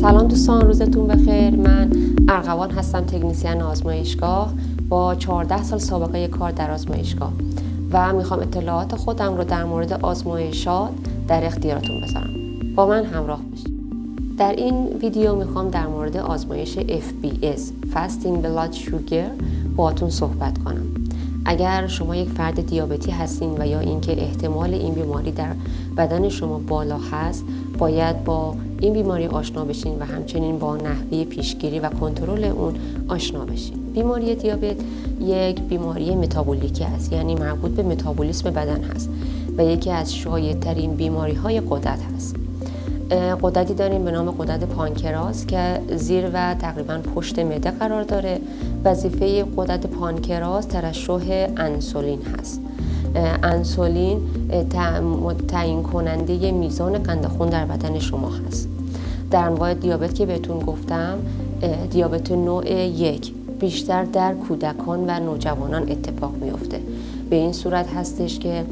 سلام دوستان، روزتون بخیر. من ارغوان هستم، تکنیسین آزمایشگاه با 14 سال سابقه کار در آزمایشگاه و میخوام اطلاعات خودم رو در مورد آزمایشات در اختیارتون بذارم. با من همراه باشید. در این ویدیو میخوام در مورد آزمایش FBS Fasting Blood Sugar باهاتون صحبت کنم. اگر شما یک فرد دیابتی هستین و یا اینکه احتمال این بیماری در بدن شما بالا هست، باید با این بیماری آشنا بشین و همچنین با نحوه پیشگیری و کنترل اون آشنا بشین. بیماری دیابت یک بیماری متابولیکی است، یعنی مربوط به متابولیسم بدن هست و یکی از شایع‌ترین بیماری‌های غدد هست. غددی داریم به نام غدد پانکراس که زیر و تقریبا پشت معده قرار داره. وظیفه غدد پانکراس ترشح انسولین هست. انسولین تعیین کننده میزان قند خون در بدن شما هست. در انواع دیابت که بهتون گفتم، دیابت نوع 1 بیشتر در کودکان و نوجوانان اتفاق میفته. به این صورت هستش که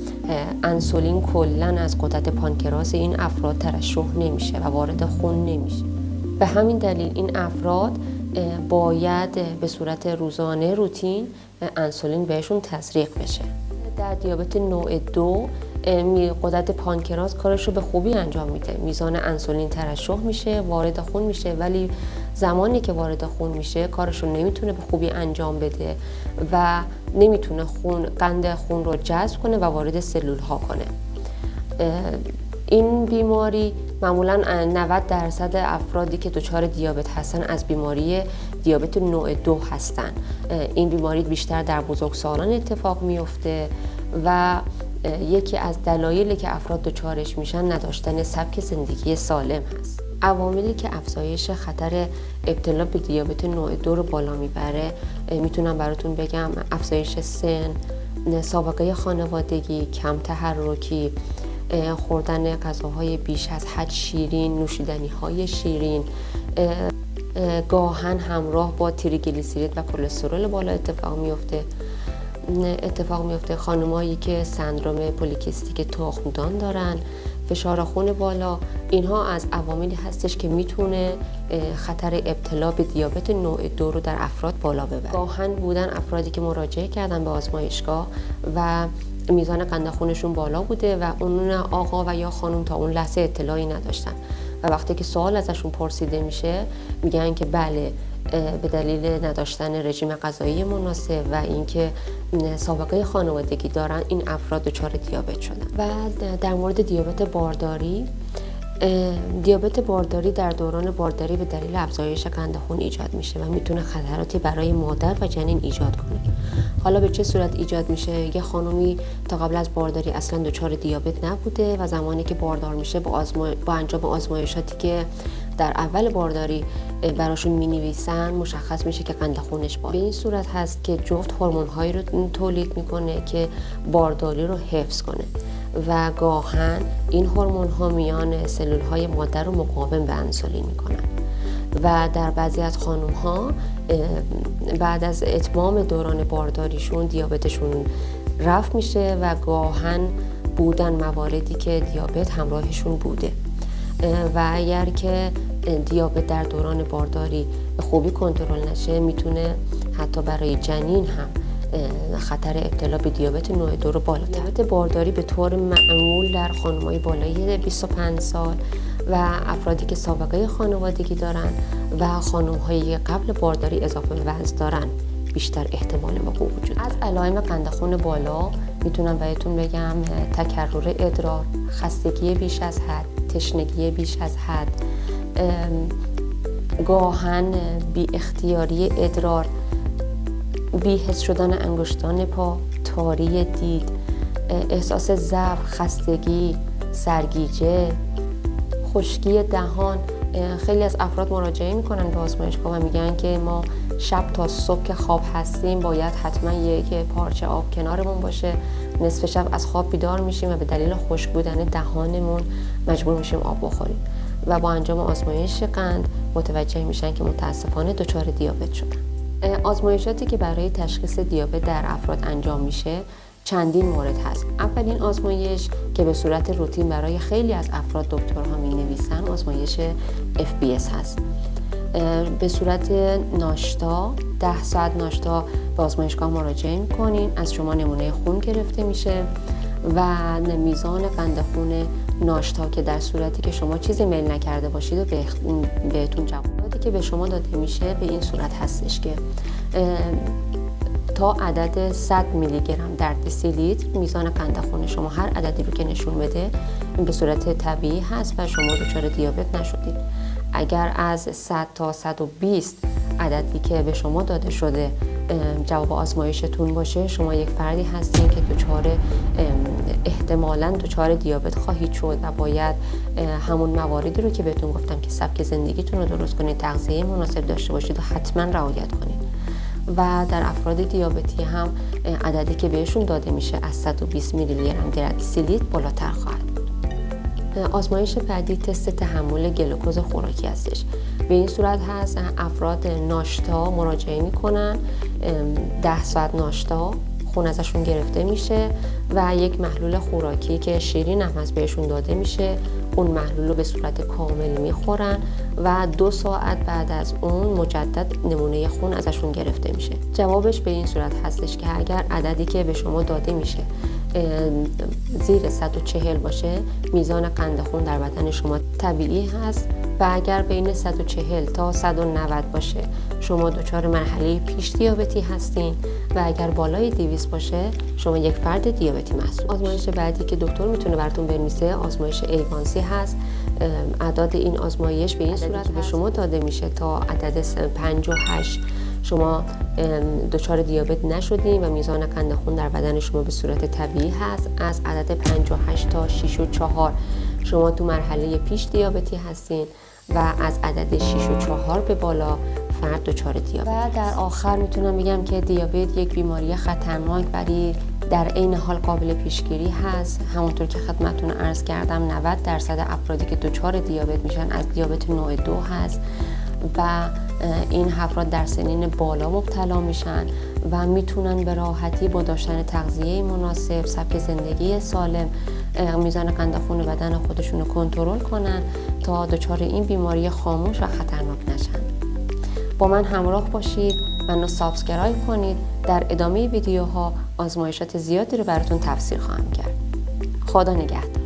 انسولین کلاً از غدد پانکراس این افراد ترشح نمیشه و وارد خون نمیشه. به همین دلیل این افراد باید به صورت روزانه روتین انسولین بهشون تزریق بشه. در دیابت نوع 2 غدد پانکراس کارش رو به خوبی انجام میده. میزان انسولین ترشح میشه، وارد خون میشه، ولی زمانی که وارد خون میشه کارش رو نمیتونه به خوبی انجام بده و نمیتونه قند خون رو جذب کنه و وارد سلول ها کنه. این بیماری معمولاً 90% افرادی که دچار دیابت هستن از بیماری دیابت نوع 2 هستن. این بیماری بیشتر در بزرگسالان اتفاق میفته و یکی از دلایلی که افراد دچارش میشن نداشتن سبک زندگی سالم هست. عواملی که افزایش خطر ابتلا به دیابت نوع 2 رو بالا میبره میتونم براتون بگم: افزایش سن، سابقه خانوادگی، کم تحرکی، خوردن غذاهای بیش از حد شیرین، نوشیدنی‌های شیرین، گاهن همراه با تریگلیسیرید و کلسترول بالا اتفاق میفته. خانمایی که سندرم پولیکیستیک تخمدان دارن، فشار خون بالا، اینها از عواملی هستش که میتونه خطر ابتلا به دیابت نوع 2 رو در افراد بالا ببره. گاهن بودن افرادی که مراجعه کردن به آزمایشگاه و میزان قند خونشون بالا بوده و اون آقا و یا خانم تا اون لحظه اطلاعی نداشتن و وقتی که سوال ازشون پرسیده میشه میگن که بله، به دلیل نداشتن رژیم غذایی مناسب و اینکه سابقه خانوادگی دارن این افراد دچار دیابت شدن. و در مورد دیابت بارداری در دوران بارداری به دلیل افزایش قند خون ایجاد میشه و میتونه خطراتی برای مادر و جنین ایجاد کنه. حالا به چه صورت ایجاد میشه؟ یه خانومی تا قبل از بارداری اصلا دچار دیابت نبوده و زمانی که باردار میشه با انجام آزمایشاتی که در اول بارداری براشون مینویسن مشخص میشه که قند خونش بالا. به این صورت هست که جفت هورمون‌هایی رو تولید میکنه که بارداری رو حفظ کنه و گاهن این هورمون‌ها میان سلول‌های مادر رو مقاوم به انسولین میکنن و در بعضی از خانم‌ها بعد از اتمام دوران بارداریشون دیابتشون رفع میشه و گاهن بودن مواردی که دیابت همراهشون بوده و اگر که دیابت در دوران بارداری به خوبی کنترل نشه میتونه حتی برای جنین هم خطر ابتلا به دیابت نوع 2 رو بالاتر. دیابت بارداری به طور معمول در خانم‌های بالای 25 سال و افرادی که سابقه خانوادگی دارن و خانم‌هایی قبل بارداری اضافه وزن دارن بیشتر احتمال وقوع وجود داره. از علائم قند خون بالا میتونم بهتون بگم: تکرر ادرار، خستگی بیش از حد، تشنگی بیش از حد، گاهن بی اختیاری ادرار، بی حس شدن انگشتان پا، تاری دید، احساس ضعف، خستگی، سرگیجه، خشکی دهان. خیلی از افراد مراجعه میکنن به آزمایشگاه و میگن که ما شب تا صبح که خواب هستیم باید حتما یک پارچه آب کنارمون باشه. نصف شب از خواب بیدار میشیم و به دلیل خشک بودن دهانمون مجبور میشیم آب بخوریم و با انجام آزمایش قند متوجه میشن که متاسفانه دچار دیابت شدن. آزمایشاتی که برای تشخیص دیابت در افراد انجام میشه چندین مورد هست. اولین آزمایش که به صورت روتین برای خیلی از افراد دکترها می‌نویسن آزمایش FBS هست. به صورت ناشتا 10 ساعت ناشتا به آزمایشگاه مراجعه می‌کنین، از شما نمونه خون گرفته میشه و میزان قند خون ناشتا که در صورتی که شما چیزی میل نکرده باشید و بهتون جواباتی که به شما داده میشه به این صورت هستش که تا عدد 100 میلی گرم در دسیلیتر میزان قند خون شما هر عددی رو که نشون بده به صورت طبیعی هست و شما دچار دیابت نشدید. اگر از 100 تا 120 عددی که به شما داده شده جواب آزمایشتون باشه، شما یک فردی هستین که احتمالاً دچار دیابت خواهید شد و باید همون مواردی رو که بهتون گفتم که سبک زندگیتون رو درست کنید، تغذیه مناسب داشته باشید و حتما رعایت کنید. و در افراد دیابتی هم عددی که بهشون داده میشه از 120 میلی گرم در دسیلیتر بالاتر خواهد بود. آزمایش بعدی تست تحمل گلوکوز خوراکی هستش. به این صورت هست افراد ناشتا مراجعه میکنن، 10 ساعت ناشتا خون ازشون گرفته میشه و یک محلول خوراکی که شیرین هم هست بهشون داده میشه. اون محلول رو به صورت کامل میخورن و 2 ساعت بعد از اون مجدد نمونه خون ازشون گرفته میشه. جوابش به این صورت هستش که اگر عددی که به شما داده میشه زیر 140 باشه، میزان قند خون در بدن شما طبیعی هست و اگر بین 140 تا 190 باشه شما دچار مرحله پیش دیابتی هستین و اگر بالای 200 باشه شما یک فرد دیابتی محسوب. آزمایش بعدی که دکتر میتونه براتون بنویسه آزمایش A1C هست. اعداد این آزمایش به این صورت به شما داده میشه تا عدد 58 شما دچار دیابت نشدین و میزان قند خون در بدن شما به صورت طبیعی هست. از عدد 58 تا 6 و 4 شما تو مرحله پیش دیابتی هستین و از عدد 6 و 4 به بالا فرد دچار دیابت. و در آخر میتونم بگم که دیابت یک بیماری خطرناک ولی در عین حال قابل پیشگیری هست. همونطور که خدمتتون عرض کردم 90% افرادی که دچار دیابت میشن از دیابت نوع 2 هست و این افراد در سنین بالا مبتلا میشن و میتونن به راحتی با داشتن تغذیه مناسب، سبک زندگی سالم میزان قند خون بدن خودشون رو کنترل کنن تا دچار این بیماری خاموش و خطرناک نشن. با من همراه باشید، منو سابسکرایب کنید. در ادامه ویدیوها آزمایشات زیادی رو براتون تفسیر خواهم کرد. خدا نگهدار.